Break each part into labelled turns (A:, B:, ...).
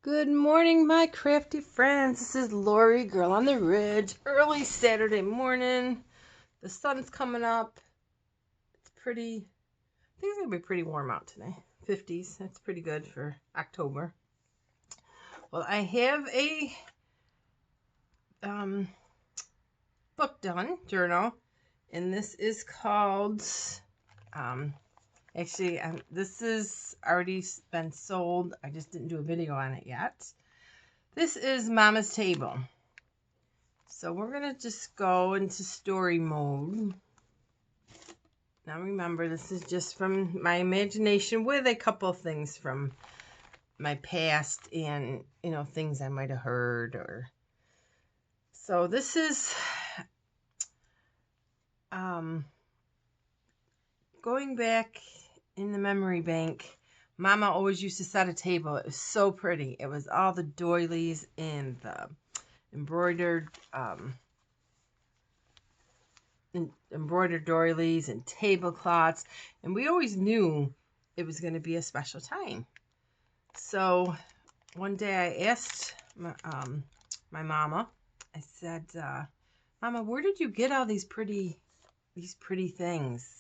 A: Good morning, my crafty friends. This is Laurie, girl on the ridge. Early Saturday morning. The sun's coming up. It's pretty, I think it's going to be pretty warm out today. 50s. That's pretty good for October. Well, I have a book done, journal, and this is called, this is already been sold. I just didn't do a video on it yet. This is Mama's Table. So we're going to just go into story mode. Now remember, this is just from my imagination with a couple things from my past and, things I might have heard. So this is going back in the memory bank. Mama always used to set a table. It was so pretty. It was all the doilies and the embroidered doilies and tablecloths, and we always knew it was going to be a special time. So one day I asked my mama, I said, Mama, where did you get all these pretty things?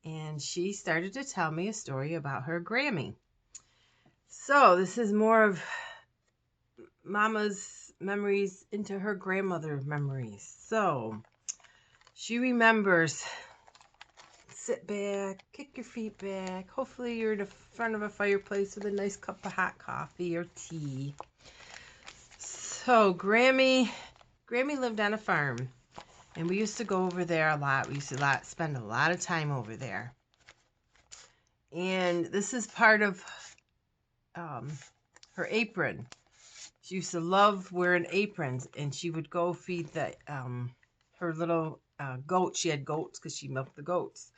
A: And she started to tell me a story about her Grammy. So this is more of Mama's memories into her grandmother memories. So she remembers, sit back, kick your feet back. Hopefully you're in the front of a fireplace with a nice cup of hot coffee or tea. So Grammy lived on a farm, and we used to go over there a lot. We used to spend a lot of time over there. And this is part of her apron. She used to love wearing aprons, and she would go feed her little goats. She had goats because she milked the goats.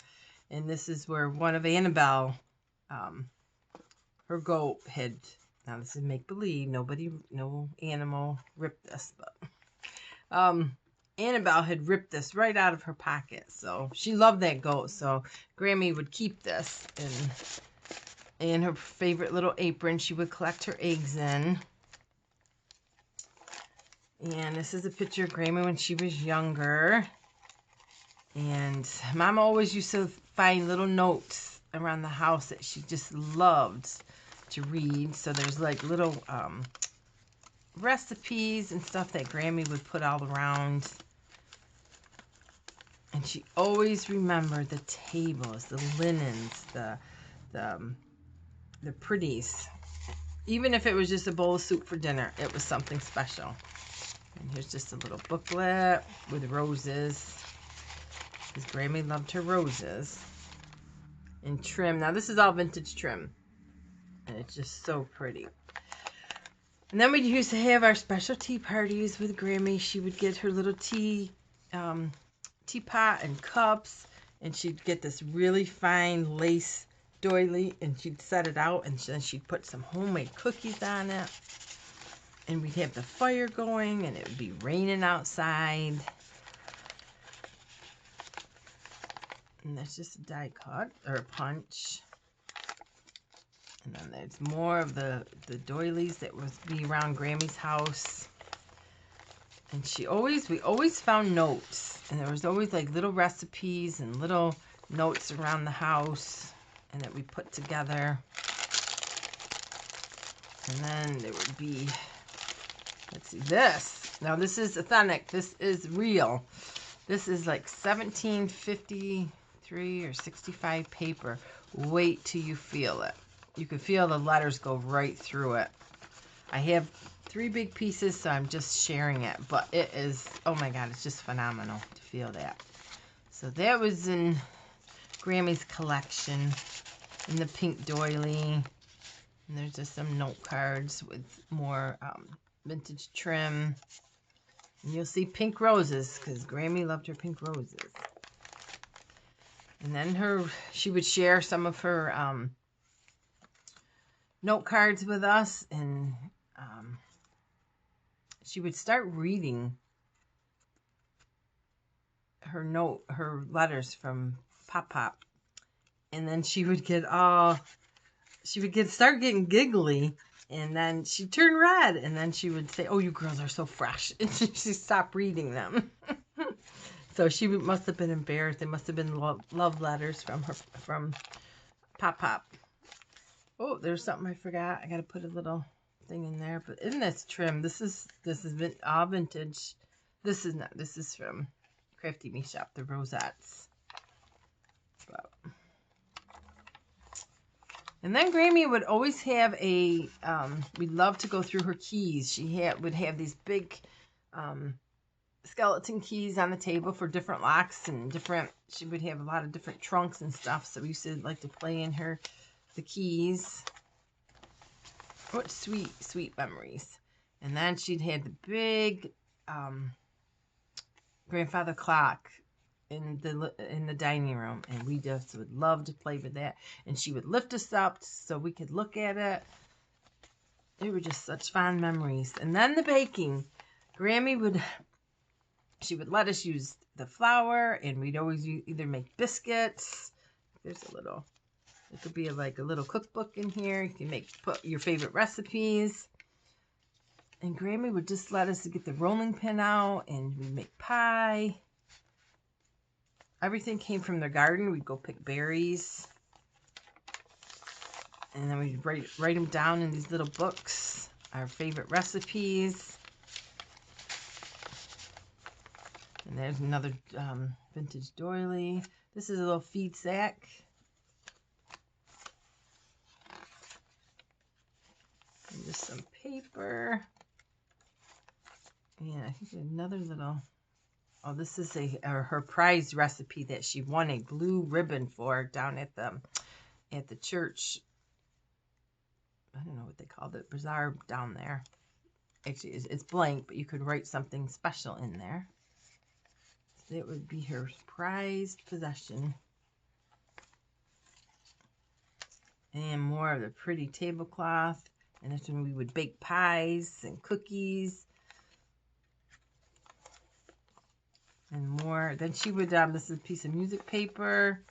A: And this is where one of Annabelle, her goat had, now this is make-believe, no animal ripped this, but Annabelle had ripped this right out of her pocket. So she loved that goat. So Grammy would keep this in her favorite little apron she would collect her eggs in. And this is a picture of Grammy when she was younger. And Mama always used to find little notes around the house that she just loved to read. So there's like little recipes and stuff that Grammy would put all around. And she always remembered the tables, the linens, the pretties. Even if it was just a bowl of soup for dinner, it was something special. And here's just a little booklet with roses, because Grammy loved her roses. And trim. Now this is all vintage trim, and it's just so pretty. And then we used to have our special tea parties with Grammy. She would get her little teapot and cups, and she'd get this really fine lace doily, and she'd set it out, and then she'd put some homemade cookies on it, and we'd have the fire going, and it would be raining outside. And that's just a die cut or a punch. And then there's more of the doilies that would be around Grammy's house. And we always found notes. And there was always like little recipes and little notes around the house, and that we put together. And then there would be, let's see, this. Now this is authentic. This is real. This is like 1753 or 65 paper. Wait till you feel it. You can feel the letters go right through it. I have 3 big pieces, so I'm just sharing it. But it is, oh my God, it's just phenomenal to feel that. So that was in Grammy's collection, in the pink doily. And there's just some note cards with more vintage trim. And you'll see pink roses, because Grammy loved her pink roses. And then she would share some of her note cards with us, and she would start reading her letters from Pop, and then she would start getting giggly, And then she'd turn red, and then she would say, "Oh, you girls are so fresh," and she'd stop reading them. So she must have been embarrassed. They must have been love letters from her, from Pop Pop. Oh, there's something I forgot. I got to put a little thing in there. But in this trim, this is all vintage. This is not. This is from Crafty Me Shop, the rosettes. But, and then Grammy would always have a. We'd love to go through her keys. She would have these big skeleton keys on the table for different locks and different. She would have a lot of different trunks and stuff. So we used to like to play in the keys. What sweet memories. And then she'd had the big grandfather clock in the dining room, and we just would love to play with that. And she would lift us up so we could look at it. They were just such fond memories. And then the baking. Grammy would let us use the flour, and we'd always either make biscuits. There's a little. It could be like a little cookbook in here. You can put your favorite recipes. And Grammy would just let us get the rolling pin out, and we'd make pie. Everything came from their garden. We'd go pick berries. And then we'd write them down in these little books. Our favorite recipes. And there's another vintage doily. This is a little feed sack. And just some paper. And I think another little. Oh, this is her prize recipe that she won a blue ribbon for down at the church. I don't know what they called it. Bazaar down there. Actually, it's blank, but you could write something special in there. So it would be her prized possession. And more of the pretty tablecloth. And that's when we would bake pies and cookies. And more. Then she would, this is a piece of music paper.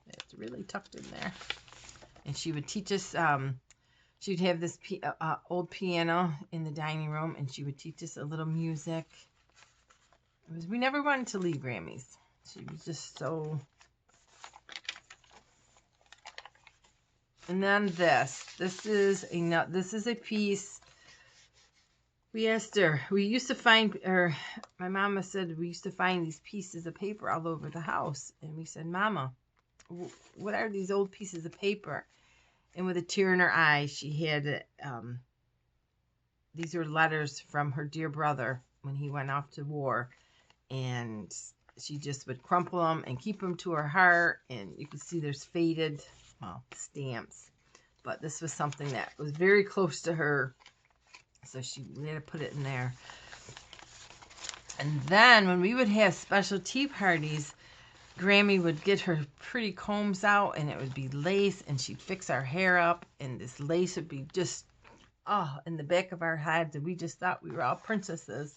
A: It's really tucked in there. And she would teach us, she'd have this old piano in the dining room, and she would teach us a little music. We never wanted to leave Grammy's. She was just so. And then this is a piece. We asked her. We used to find, or my mama said we used to find these pieces of paper all over the house, and we said, "Mama, what are these old pieces of paper?" And with a tear in her eye, she had these are letters from her dear brother when he went off to war, and she just would crumple them and keep them to her heart. And you can see there's faded, stamps, but this was something that was very close to her, so we had to put it in there. And then when we would have special tea parties, Grammy would get her pretty combs out, and it would be lace, and she'd fix our hair up, and this lace would be just, in the back of our heads, and we just thought we were all princesses.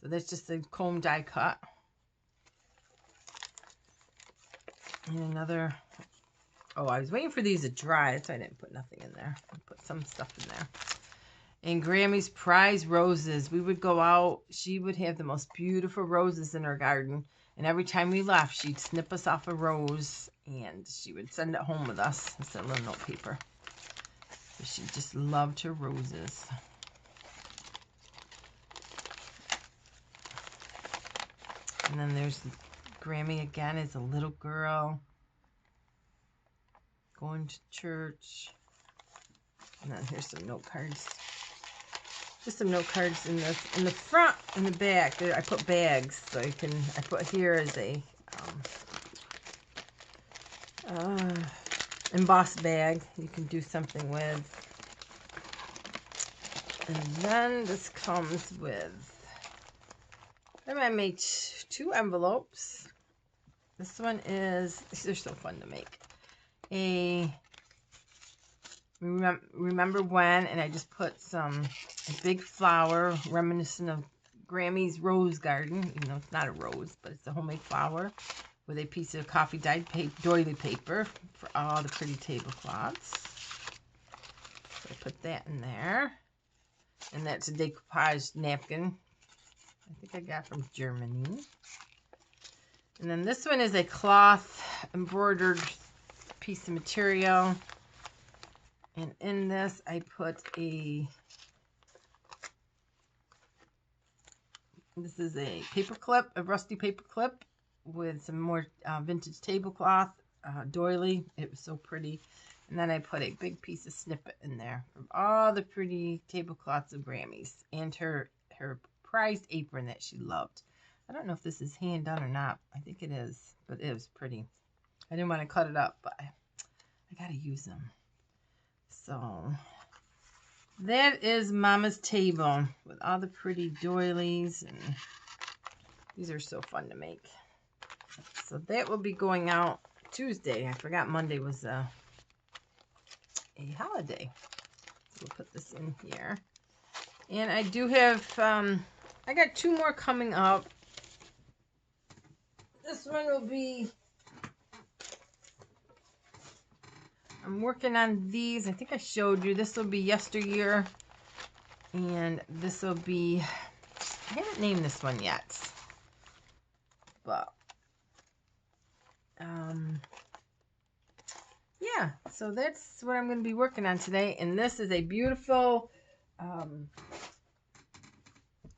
A: So that's just a comb die cut. And another, I was waiting for these to dry, so I didn't put nothing in there. I put some stuff in there. And Grammy's prize roses. We would go out, she would have the most beautiful roses in her garden. And every time we left, she'd snip us off a rose, and she would send it home with us instead of little note paper. So she just loved her roses. And then there's Grammy again as a little girl going to church. And then here's some note cards. Just some note cards in the front and the back. There, I put bags, so I put here as a embossed bag you can do something with. And then this comes with, I made 2 envelopes. This one is, these are so fun to make. Remember when, and I just put a big flower reminiscent of Grammy's rose garden. You know, it's not a rose, but it's a homemade flower with a piece of coffee dyed doily paper for all the pretty tablecloths. So I put that in there. And that's a decoupage napkin. I think I got from Germany. And then this one is a cloth embroidered piece of material. And in this, I put this is a paper clip, a rusty paper clip with some more vintage tablecloth, doily. It was so pretty. And then I put a big piece of snippet in there from all the pretty tablecloths of Grammy's and her prized apron that she loved. I don't know if this is hand done or not. I think it is, but it was pretty. I didn't want to cut it up, but I got to use them. So that is Mama's table with all the pretty doilies, and these are so fun to make. So that will be going out Tuesday. I forgot Monday was a holiday. So we'll put this in here. And I do have, I got 2 more coming up. This one will be, I'm working on these. I think I showed you. This will be yesteryear. And this will be, I haven't named this one yet. But, yeah. So that's what I'm going to be working on today. And this is a beautiful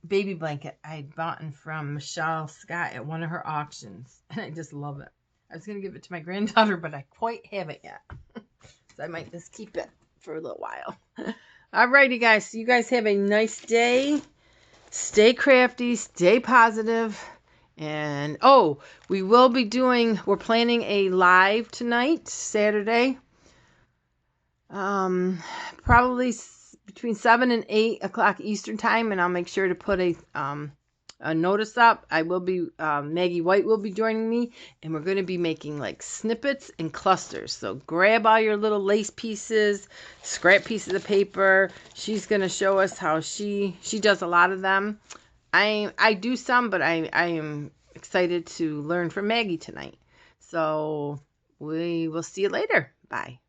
A: baby blanket I had bought from Michelle Scott at one of her auctions. And I just love it. I was going to give it to my granddaughter, but I quite haven't yet. So I might just keep it for a little while. Alrighty, guys. So you guys have a nice day. Stay crafty. Stay positive. And, oh, we're planning a live tonight, Saturday. Probably between 7 and 8 o'clock Eastern time, and I'll make sure to put a notice up. I will be, Maggie White will be joining me, and we're going to be making like snippets and clusters. So grab all your little lace pieces, scrap pieces of paper. She's going to show us how she does a lot of them. I do some, but I am excited to learn from Maggie tonight. So we will see you later. Bye.